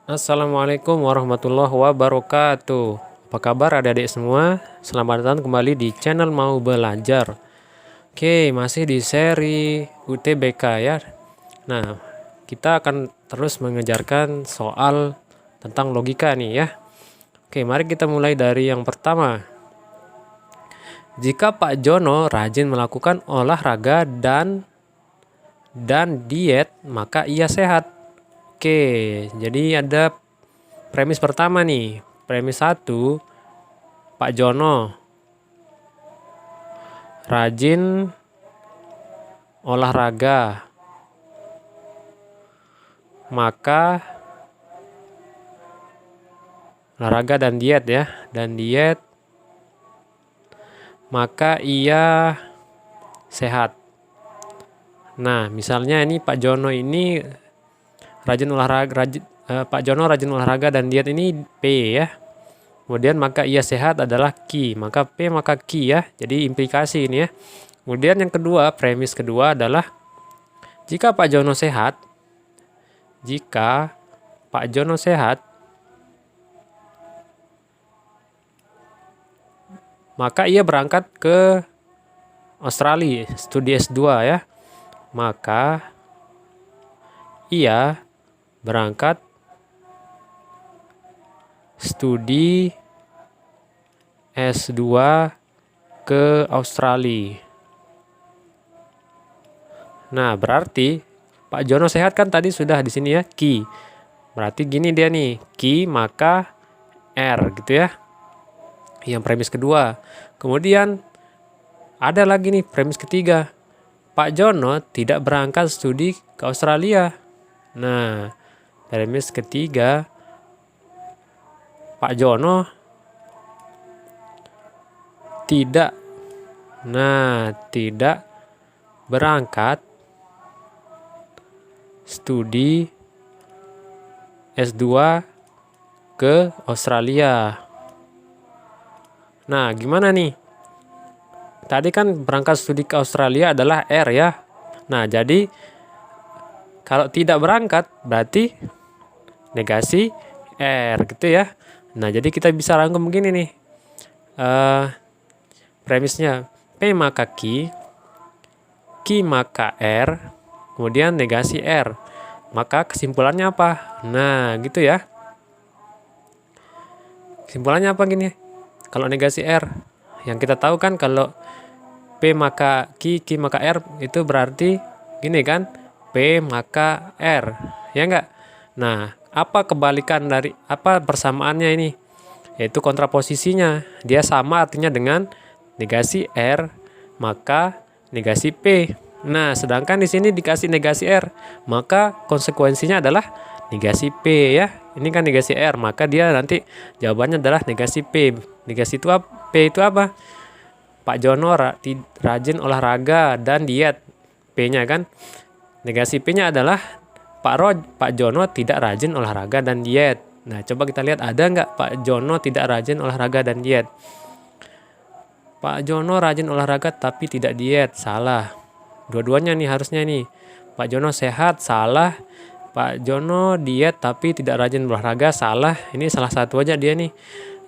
Assalamualaikum warahmatullahi wabarakatuh. Apa kabar adik-adik semua? Selamat datang kembali di channel Mau Belajar. Oke, masih di seri UTBK ya. Nah, kita akan terus mengejarkan soal tentang logika nih ya. Oke, mari kita mulai dari yang pertama. Jika Pak Jono rajin melakukan olahraga dan diet, maka ia sehat. Oke, jadi ada premis pertama nih. Premis 1, Pak Jono rajin olahraga, maka olahraga dan diet ya, maka ia sehat. Nah, misalnya ini Pak Jono ini Pak Jono rajin olahraga dan diet ini P ya. Kemudian maka ia sehat adalah Q, maka P maka Q ya. Jadi implikasi ini ya. Kemudian yang kedua, premis kedua adalah jika Pak Jono sehat, maka ia berangkat ke Australia studi S2 ya. Maka ia berangkat studi S2 ke Australia. Nah, berarti Pak Jono sehat kan tadi sudah di sini ya, Q. Berarti gini dia nih, Q maka R gitu ya. Yang premis kedua. Kemudian ada lagi nih premis ketiga. Pak Jono tidak berangkat studi ke Australia. Nah, premis ketiga, Pak Jono tidak berangkat studi S2 ke Australia. Nah, gimana nih? Tadi kan berangkat studi ke Australia adalah R ya. Nah, jadi kalau tidak berangkat berarti negasi R gitu ya. Nah, jadi kita bisa rangkum begini nih. Premisnya P maka Q maka R, kemudian negasi R. Maka kesimpulannya apa? Nah, gitu ya. Kesimpulannya apa gini? Kalau negasi R, yang kita tahu kan kalau P maka Q maka R itu berarti gini kan? P maka R, ya enggak? Nah, apa kebalikan dari apa persamaannya ini? Yaitu kontraposisinya. Dia sama artinya dengan negasi R maka negasi P. Nah, sedangkan di sini dikasih negasi R, maka konsekuensinya adalah negasi P ya. Ini kan negasi R, maka dia nanti jawabannya adalah negasi P. Negasi itu apa? P itu apa? Pak Jono rajin olahraga dan diet. P-nya kan. Negasi P-nya adalah Pak Jono tidak rajin olahraga dan diet. Nah, coba kita lihat ada nggak Pak Jono tidak rajin olahraga dan diet. Pak Jono rajin olahraga tapi tidak diet. Salah. Dua-duanya nih harusnya nih. Pak Jono sehat. Salah. Pak Jono diet tapi tidak rajin olahraga. Salah. Ini salah satu aja dia nih.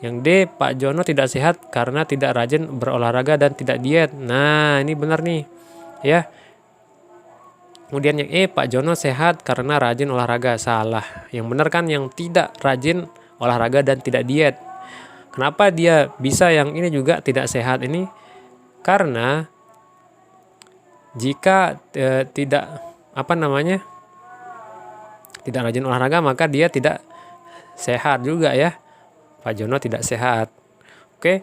Yang D, Pak Jono tidak sehat karena tidak rajin berolahraga dan tidak diet. Nah, ini benar nih. Ya. Kemudian yang E, Pak Jono sehat karena rajin olahraga. Salah. Yang benar kan yang tidak rajin olahraga dan tidak diet. Kenapa dia bisa yang ini juga tidak sehat ini? Karena jika tidak rajin olahraga maka dia tidak sehat juga ya. Pak Jono tidak sehat. Oke.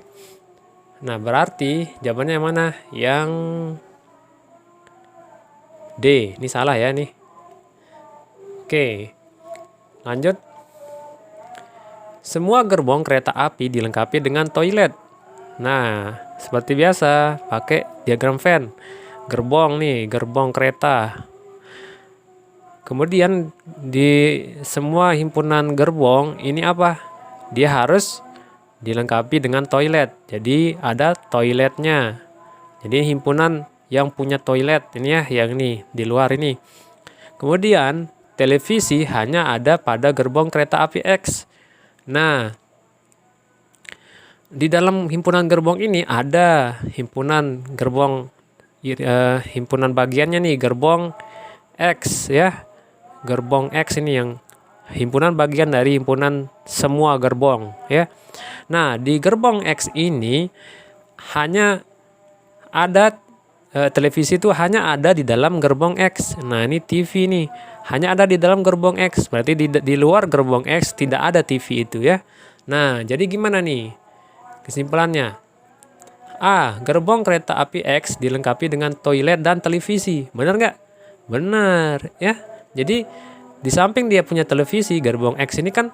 Nah, berarti jawabannya yang mana? Yang D. Ini salah ya nih. Oke. Lanjut. Semua gerbong kereta api dilengkapi dengan toilet. Nah, seperti biasa pakai diagram Venn. Gerbong kereta. Kemudian di semua himpunan gerbong ini apa? Dia harus dilengkapi dengan toilet. Jadi ada toiletnya. Jadi himpunan yang punya toilet ini ya, yang ini di luar ini. Kemudian televisi hanya ada pada gerbong kereta api X. Nah, di dalam himpunan gerbong ini ada himpunan bagiannya nih, gerbong X ya. Gerbong X ini yang himpunan bagian dari himpunan semua gerbong ya. Nah, di gerbong X ini hanya ada televisi itu hanya ada di dalam gerbong X. Nah, ini TV nih, hanya ada di dalam gerbong X. Berarti di luar gerbong X tidak ada TV itu ya. Nah, jadi gimana nih kesimpulannya? A. Gerbong kereta api X dilengkapi dengan toilet dan televisi. Benar nggak? Benar ya. Jadi di samping dia punya televisi, gerbong X ini kan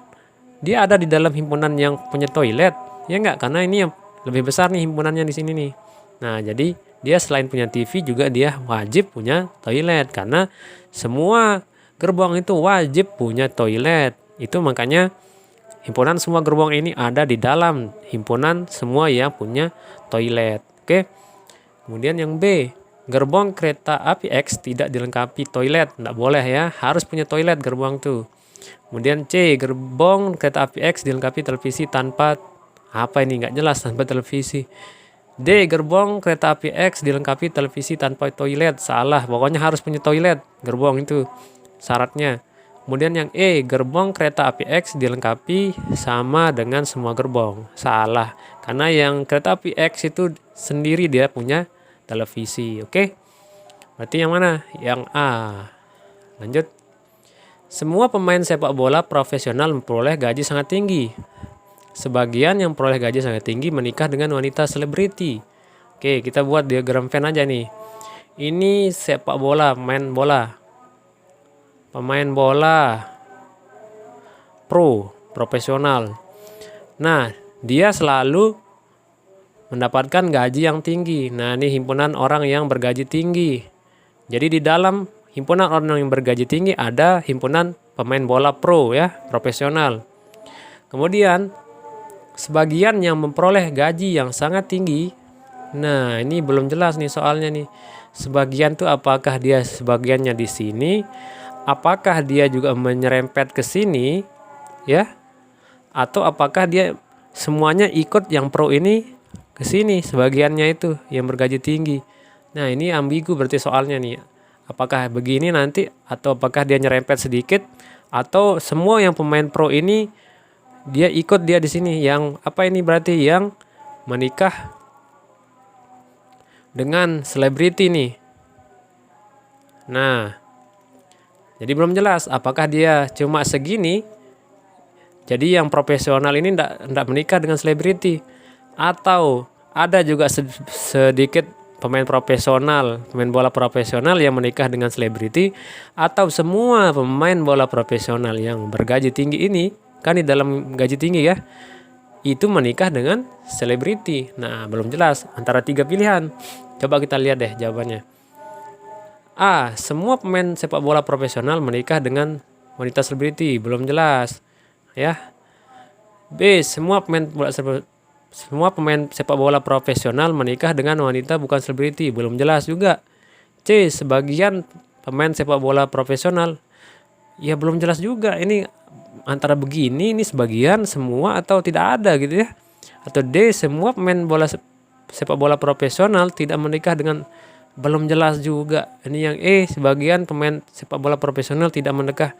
dia ada di dalam himpunan yang punya toilet, ya nggak? Karena ini yang lebih besar nih himpunannya di sini nih. Nah, jadi dia selain punya TV juga dia wajib punya toilet, karena semua gerbong itu wajib punya toilet. Itu makanya himpunan semua gerbong ini ada di dalam himpunan semua yang punya toilet. Oke. Kemudian yang B. Gerbong kereta api X tidak dilengkapi toilet. Nggak boleh ya, harus punya toilet gerbong tuh. Kemudian C. Gerbong kereta api X dilengkapi televisi tanpa, apa ini nggak jelas, tanpa televisi. D. Gerbong kereta api X dilengkapi televisi tanpa toilet. Salah, pokoknya harus punya toilet gerbong itu syaratnya. Kemudian yang E. Gerbong kereta api X dilengkapi sama dengan semua gerbong. Salah, karena yang kereta api X itu sendiri dia punya televisi. Oke, berarti yang mana? Yang A. Lanjut. Semua pemain sepak bola profesional memperoleh gaji sangat tinggi. Sebagian yang memperoleh gaji sangat tinggi menikah dengan wanita selebriti. Oke, kita buat diagram Venn aja nih. Ini sepak bola, pemain bola profesional. Nah, dia selalu mendapatkan gaji yang tinggi. Nah, ini himpunan orang yang bergaji tinggi. Jadi di dalam himpunan orang yang bergaji tinggi ada himpunan pemain bola profesional. Kemudian sebagian yang memperoleh gaji yang sangat tinggi. Nah, ini belum jelas nih soalnya nih. Sebagian tuh apakah dia sebagiannya di sini? Apakah dia juga menyerempet ke sini? Ya? Atau apakah dia semuanya ikut yang pro ini ke sini, sebagiannya itu yang bergaji tinggi. Nah, ini ambigu berarti soalnya nih. Apakah begini nanti, atau apakah dia nyerempet sedikit, atau semua yang pemain pro ini dia ikut dia di sini. Yang apa ini berarti yang menikah dengan selebriti nih. Nah, jadi belum jelas apakah dia cuma segini. Jadi yang profesional ini ndak menikah dengan selebriti, atau ada juga sedikit pemain bola profesional yang menikah dengan selebriti, atau semua pemain bola profesional yang bergaji tinggi ini, kan di dalam gaji tinggi ya, itu menikah dengan selebriti. Nah, belum jelas antara 3 pilihan. Coba kita lihat deh jawabannya. A. Semua pemain sepak bola profesional menikah dengan wanita selebriti. Belum jelas ya. B. Semua pemain sepak bola profesional menikah dengan wanita bukan selebriti. Belum jelas juga. C. Sebagian pemain sepak bola profesional. Ya belum jelas juga. Ini antara begini, ini sebagian, semua, atau tidak ada gitu ya. Atau D. Semua pemain sepak bola profesional tidak menikah dengan, belum jelas juga. Ini yang E. Sebagian pemain sepak bola profesional tidak menikah.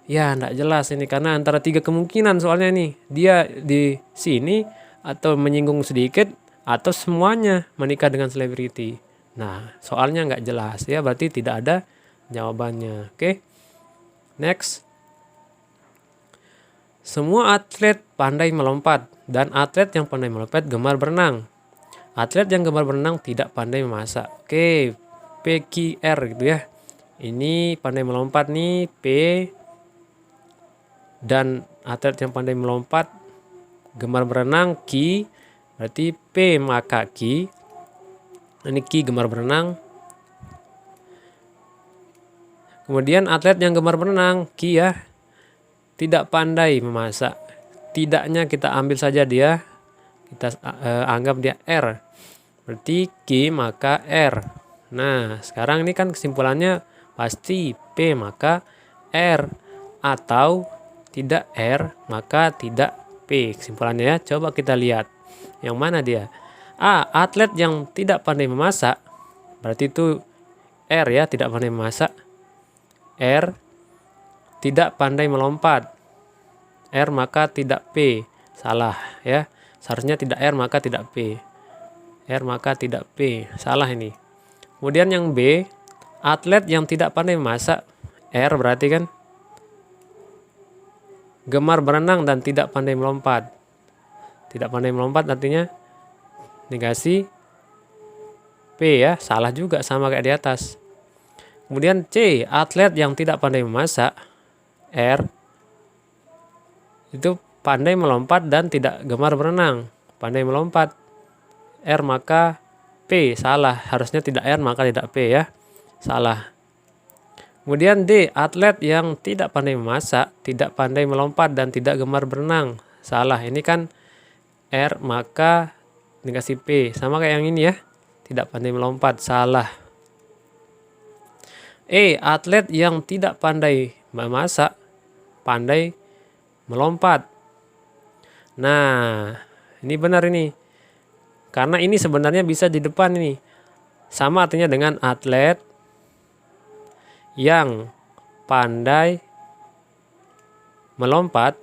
Ya enggak jelas ini, karena antara 3 kemungkinan soalnya nih. Dia di sini atau menyinggung sedikit, atau semuanya menikah dengan selebriti. Nah, soalnya nggak jelas ya, berarti tidak ada jawabannya. Oke. Next. Semua atlet pandai melompat, dan atlet yang pandai melompat gemar berenang. Atlet yang gemar berenang tidak pandai memasak. Oke, PQR gitu ya. Ini pandai melompat nih, P, dan atlet yang pandai melompat gemar berenang, Q, berarti P maka Q. Ini Q gemar berenang. Kemudian atlet yang gemar berenang, Q ya, tidak pandai memasak. Tidaknya kita ambil saja dia, kita anggap dia R. Berarti Q maka R. Nah, sekarang ini kan kesimpulannya pasti P maka R, atau tidak R maka tidak P. Kesimpulannya ya, coba kita lihat. Yang mana dia? A. Atlet yang tidak pandai memasak. Berarti itu R ya, tidak pandai memasak. R. Tidak pandai melompat. R maka tidak P. Salah ya. Seharusnya tidak R maka tidak P. R maka tidak P. Salah ini. Kemudian yang B. Atlet yang tidak pandai memasak. R berarti kan gemar berenang dan tidak pandai melompat. Tidak pandai melompat artinya negasi P ya. Salah juga, sama kayak di atas. Kemudian C. Atlet yang tidak pandai memasak. R. Itu pandai melompat dan tidak gemar berenang. Pandai melompat. R maka P. Salah. Harusnya tidak R maka tidak P ya. Salah. Kemudian D. Atlet yang tidak pandai memasak, tidak pandai melompat, dan tidak gemar berenang. Salah. Ini kan R maka negasi P. Sama kayak yang ini ya. Tidak pandai melompat. Salah. E. Atlet yang tidak pandai memasak, pandai melompat. Nah, ini benar ini. Karena ini sebenarnya bisa di depan ini. Sama artinya dengan atlet yang pandai melompat,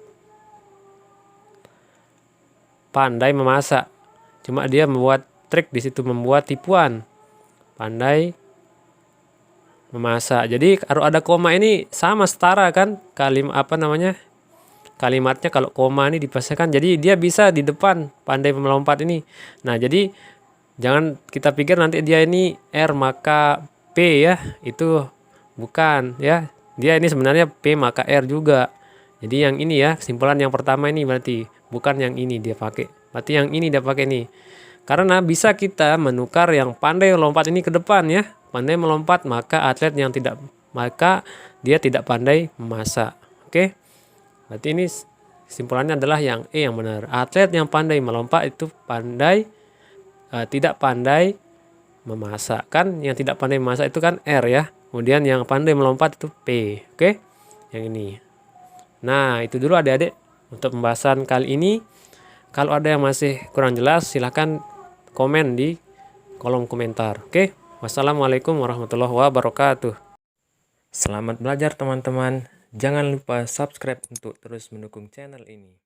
pandai memasak. Cuma dia membuat trik di situ, membuat tipuan. Pandai memasak. Jadi kalau ada koma ini sama setara kan kalimatnya kalau koma ini dipasangkan. Jadi dia bisa di depan pandai melompat ini. Nah, jadi jangan kita pikir nanti dia ini R maka P ya. Itu bukan ya, dia ini sebenarnya P maka R juga. Jadi yang ini ya, kesimpulan yang pertama ini berarti bukan yang ini dia pakai. Berarti yang ini dia pakai nih. Karena bisa kita menukar yang pandai melompat ini ke depan ya. Pandai melompat maka atlet yang tidak, maka dia tidak pandai memasak. Oke. Berarti ini kesimpulannya adalah yang E yang benar. Atlet yang pandai melompat itu tidak pandai memasak. Kan yang tidak pandai memasak itu kan R ya. Kemudian yang pandai melompat itu P. Oke. Yang ini. Nah, itu dulu adik-adik untuk pembahasan kali ini. Kalau ada yang masih kurang jelas silahkan komen di kolom komentar. Oke. Wassalamualaikum warahmatullahi wabarakatuh. Selamat belajar teman-teman. Jangan lupa subscribe untuk terus mendukung channel ini.